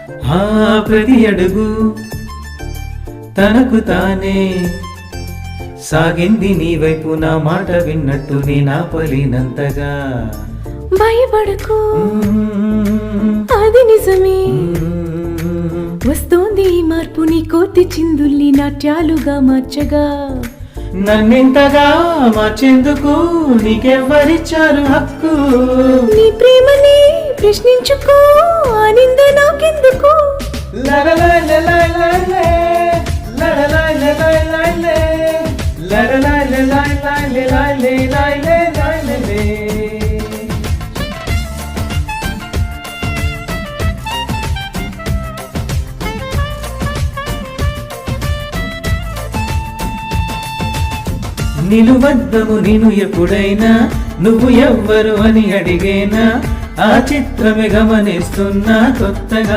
ఆ ప్రతి అడుగు తనకు తానే సాగింది, నీ వైపు నా మాట విన్నట్టు నేనాపలేనంతగా. భయపడకు అది నిజమే, వస్తోంది ఈ మార్పు నీ కోతి చిందుల్ని నాట్యాలుగా మార్చగా. నన్నింతగా మార్చేందుకు నీకెవ్వరిచ్చారు హక్కు? నీ ప్రేమని ప్రశ్నించుకో, ఆనింద నాకెందుకు. నిలువద్దము నేను ఎప్పుడైనా, నువ్వు ఎవ్వరు అని అడిగేనా? ఆ చిత్రమే గమనిస్తున్నా కొత్తగా.